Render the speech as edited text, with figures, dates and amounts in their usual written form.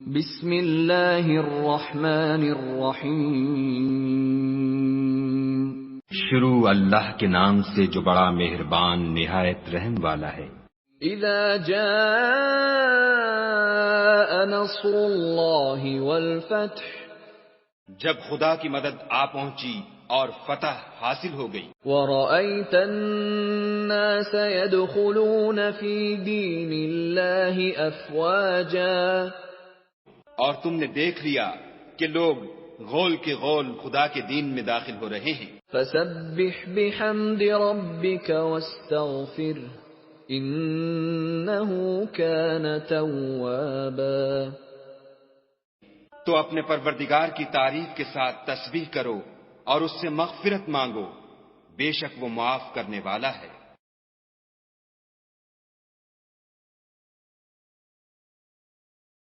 बिस्मिल्लाहिर्रहमानिर्रहीम। शुरू अल्लाह के नाम से जो बड़ा मेहरबान निहायत रहम वाला है। इज़ा जाअ नस्रुल्लाहि वल फत्ह, जब खुदा की मदद आ पहुंची और फतह हासिल हो गई। वरअयत अन्नास यदखुलून फी दीनिल्लाहि अफ़वाजा, और तुमने देख लिया कि लोग गोल के गोल खुदा के दीन में दाखिल हो रहे हैं। फसब्बिह बिहम्दि रब्बिक वस्तगफिर इन्नहु कान तव्वाबा। तो अपने परवरदिगार की तारीफ के साथ तस्बीह करो और उससे मग़फ़िरत मांगो, बेशक वो माफ करने वाला है।